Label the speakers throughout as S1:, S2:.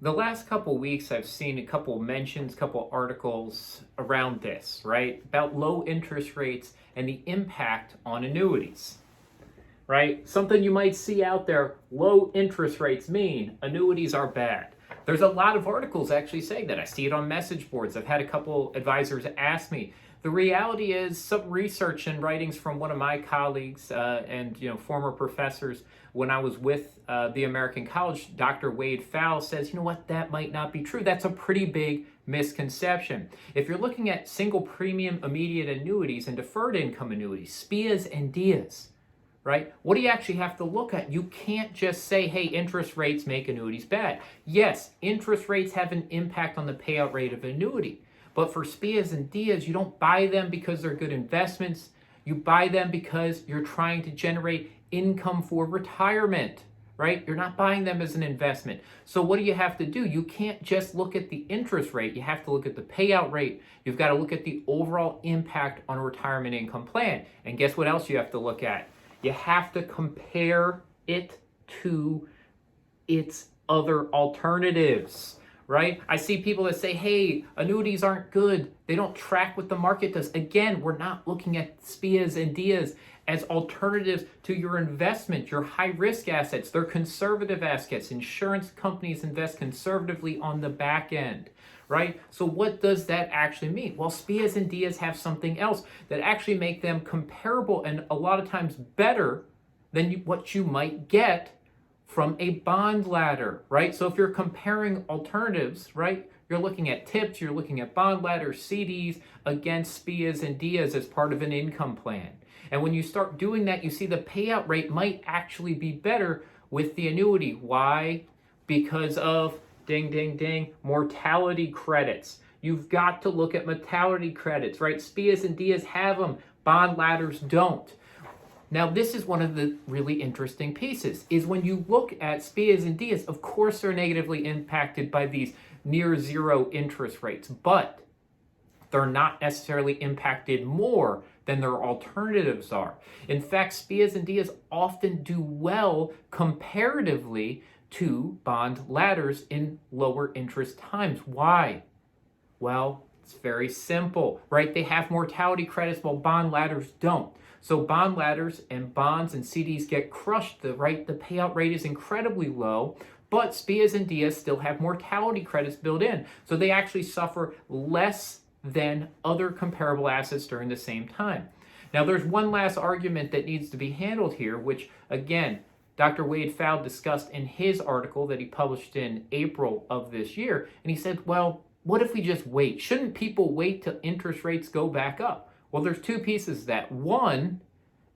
S1: The last couple weeks, I've seen a couple mentions, couple articles around this, right? About low interest rates and the impact on annuities, right? Something you might see out there, low interest rates mean annuities are bad. There's a lot of articles actually saying that. I see it on message boards. I've had a couple advisors ask me. The reality is, some research and writings from one of my colleagues and former professors when I was with the American College, Dr. Wade Fowle, says, you know what, that might not be true. That's a pretty big misconception. If you're looking at single premium immediate annuities and deferred income annuities, SPIAs and DIAs, right? What do you actually have to look at? You can't just say, hey, interest rates make annuities bad. Yes, interest rates have an impact on the payout rate of annuity. But for SPIAs and DIAs, you don't buy them because they're good investments. You buy them because you're trying to generate income for retirement, right? You're not buying them as an investment. So what do you have to do? You can't just look at the interest rate. You have to look at the payout rate. You've got to look at the overall impact on a retirement income plan. And guess what else you have to look at? You have to compare it to its other alternatives, right? I see people that say, hey, annuities aren't good. They don't track what the market does. Again, we're not looking at SPIAs and DIAs as alternatives to your investment, your high-risk assets. They're conservative assets. Insurance companies invest conservatively on the back end, right? So what does that actually mean? Well, SPIAs and DIAs have something else that actually make them comparable and a lot of times better than what you might get from a bond ladder, right? So if you're comparing alternatives, right, you're looking at TIPS, you're looking at bond ladders, CDs against SPIAs and DIAs as part of an income plan. And when you start doing that, you see the payout rate might actually be better with the annuity. Why? Because of, ding, ding, ding, mortality credits. You've got to look at mortality credits, right? SPIAs and DIAs have them, bond ladders don't. Now, this is one of the really interesting pieces, is when you look at SPIAs and DIAs, of course they're negatively impacted by these near zero interest rates, but they're not necessarily impacted more than their alternatives are. In fact, SPIAs and DIAs often do well comparatively to bond ladders in lower interest times. Why? Well, it's very simple, right? They have mortality credits while bond ladders don't. So bond ladders and bonds and CDs get crushed, right? The payout rate is incredibly low, but SPIAs and DIAs still have mortality credits built in. So they actually suffer less than other comparable assets during the same time. Now, there's one last argument that needs to be handled here, which, again, Dr. Wade Fowle discussed in his article that he published in April of this year. And he said, well, what if we just wait? Shouldn't people wait till interest rates go back up? Well, there's two pieces to that. One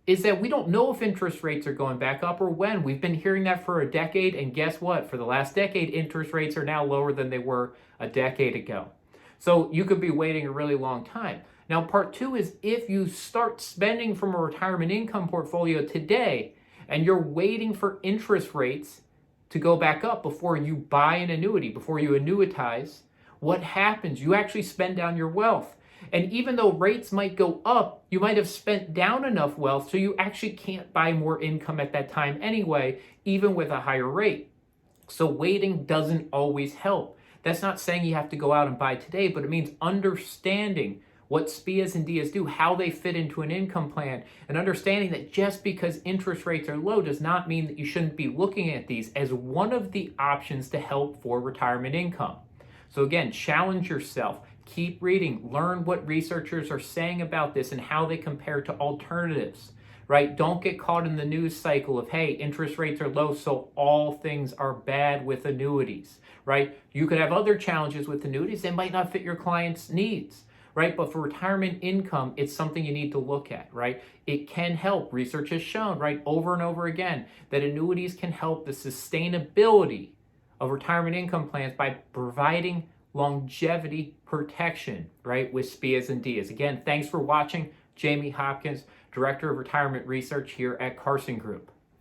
S1: is that we don't know if interest rates are going back up or when. We've been hearing that for a decade, and guess what? For the last decade, interest rates are now lower than they were a decade ago. So you could be waiting a really long time. Now, part two is if you start spending from a retirement income portfolio today and you're waiting for interest rates to go back up before you buy an annuity, before you annuitize, what happens? You actually spend down your wealth. And even though rates might go up, you might have spent down enough wealth so you actually can't buy more income at that time anyway, even with a higher rate. So waiting doesn't always help. That's not saying you have to go out and buy today, but it means understanding what SPIAs and DIAs do, how they fit into an income plan, and understanding that just because interest rates are low does not mean that you shouldn't be looking at these as one of the options to help for retirement income. So again, challenge yourself. Keep reading. Learn what researchers are saying about this and how they compare to alternatives, right? Don't get caught in the news cycle of, hey, interest rates are low, so all things are bad with annuities, right? You could have other challenges with annuities that might not fit your client's needs, right? But for retirement income, it's something you need to look at, right? It can help. Research has shown, right, over and over again, that annuities can help the sustainability of retirement income plans by providing longevity protection, right, with SPIAs and DIAs. Again, thanks for watching. Jamie Hopkins, Director of Retirement Research here at Carson Group.